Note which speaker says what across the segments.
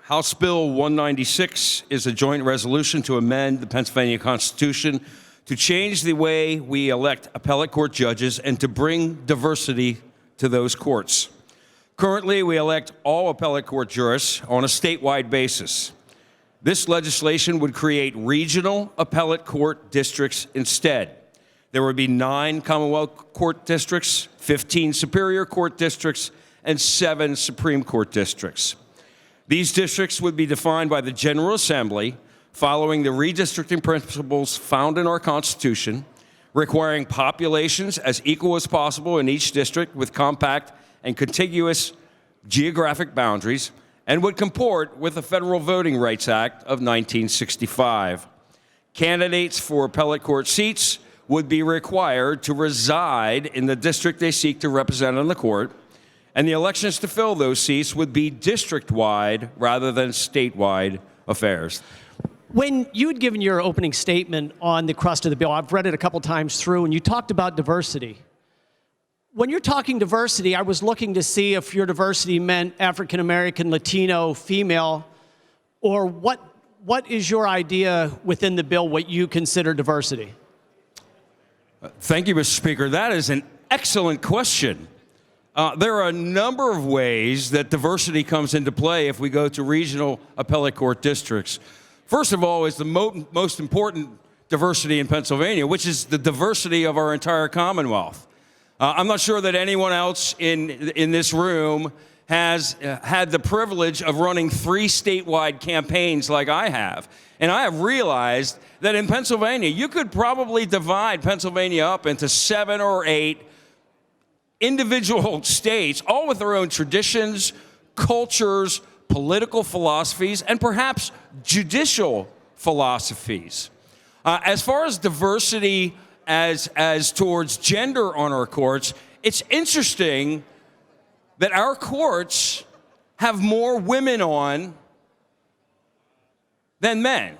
Speaker 1: House Bill 196 is a joint resolution to amend the Pennsylvania Constitution to change the way we elect appellate court judges and to bring diversity to those courts. Currently, we elect all appellate court jurists on a statewide basis. This legislation would create regional appellate court districts instead. There would be 9 Commonwealth Court districts, 15 Superior Court districts, and 7 Supreme Court districts. These districts would be defined by the General Assembly following the redistricting principles found in our Constitution, requiring populations as equal as possible in each district with compact and contiguous geographic boundaries, and would comport with the Federal Voting Rights Act of 1965. Candidates for appellate court seats would be required to reside in the district they seek to represent on the court, and the elections to fill those seats would be district-wide rather than statewide affairs.
Speaker 2: When you had given your opening statement on the crust of the bill, I've read it a couple times through, and you talked about diversity. When you're talking diversity, I was looking to see if your diversity meant African American, Latino, female, or what is your idea within the bill, what you consider diversity?
Speaker 1: Thank you, Mr. Speaker. That is an excellent question. There are a number of ways that diversity comes into play if we go to regional appellate court districts. First of all is the most important diversity in Pennsylvania, which is the diversity of our entire Commonwealth. I'm not sure that anyone else in this room has had the privilege of running 3 statewide campaigns like I have. And I have realized that in Pennsylvania, you could probably divide Pennsylvania up into 7 or 8 individual states, all with their own traditions, cultures, political philosophies, and perhaps judicial philosophies. As far as diversity as towards gender on our courts, it's interesting that our courts have more women on than men.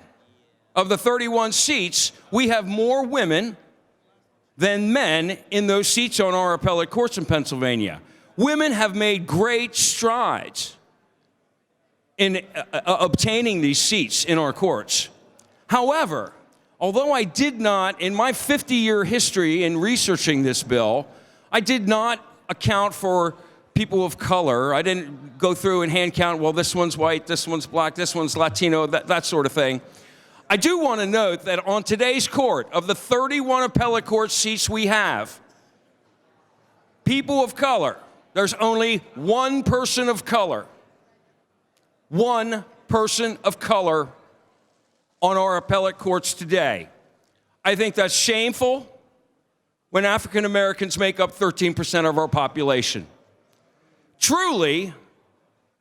Speaker 1: Of the 31 seats, we have more women than men in those seats on our appellate courts in Pennsylvania. Women have made great strides in obtaining these seats in our courts. However, although I did not, in my 50-year history in researching this bill, I did not account for people of color. I didn't go through and hand count, well, this one's white, this one's black, this one's Latino, that sort of thing. I do want to note that on today's court, of the 31 appellate court seats we have, people of color, there's only one person of color. One person of color on our appellate courts today. I think that's shameful when African Americans make up 13% of our population. Truly,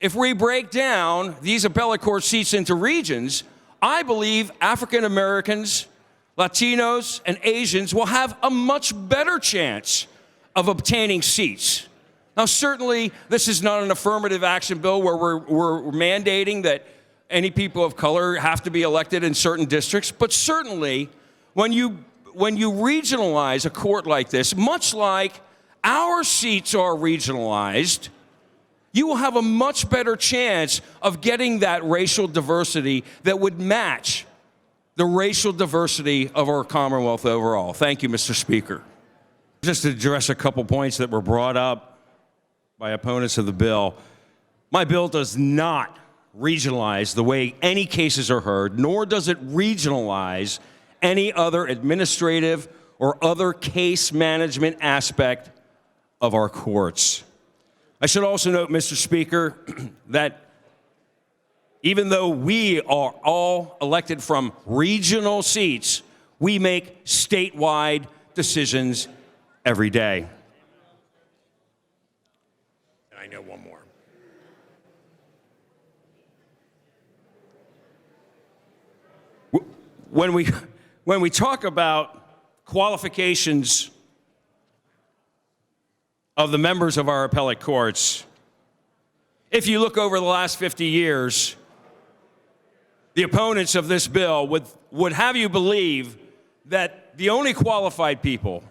Speaker 1: if we break down these appellate court seats into regions, I believe African Americans, Latinos, and Asians will have a much better chance of obtaining seats. Now, certainly, this is not an affirmative action bill where we're mandating that any people of color have to be elected in certain districts, but certainly, when you regionalize a court like this, much like our seats are regionalized, you will have a much better chance of getting that racial diversity that would match the racial diversity of our Commonwealth overall. Thank you, Mr. Speaker. Just to address a couple points that were brought up by opponents of the bill, my bill does not regionalize the way any cases are heard, nor does it regionalize any other administrative or other case management aspect of our courts. I should also note, Mr. Speaker, that even though we are all elected from regional seats, we make statewide decisions every day. And I know one more. When we talk about qualifications of the members of our appellate courts, if you look over the last 50 years, the opponents of this bill would have you believe that the only qualified people,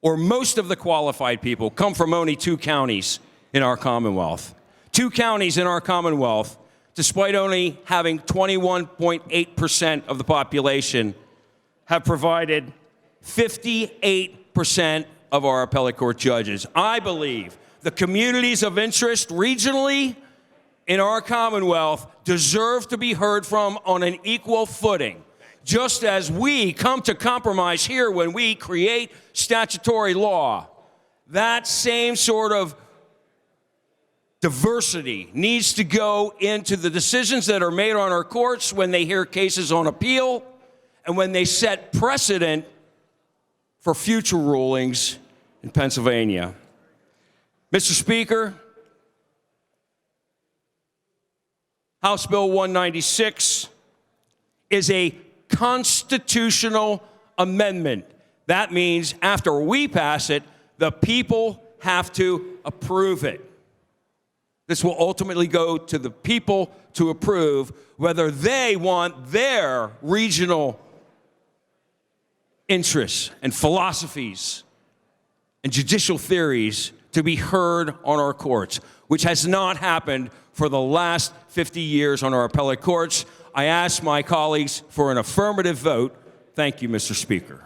Speaker 1: or most of the qualified people, come from only 2 counties in our Commonwealth. 2 counties in our Commonwealth despite only having 21.8% of the population, have provided 58% of our appellate court judges. I believe the communities of interest regionally in our Commonwealth deserve to be heard from on an equal footing, just as we come to compromise here when we create statutory law. That same sort of diversity needs to go into the decisions that are made on our courts when they hear cases on appeal and when they set precedent for future rulings in Pennsylvania. Mr. Speaker, House Bill 196 is a constitutional amendment. That means after we pass it, the people have to approve it. This will ultimately go to the people to approve whether they want their regional interests and philosophies and judicial theories to be heard on our courts, which has not happened for the last 50 years on our appellate courts. I ask my colleagues for an affirmative vote. Thank you, Mr. Speaker.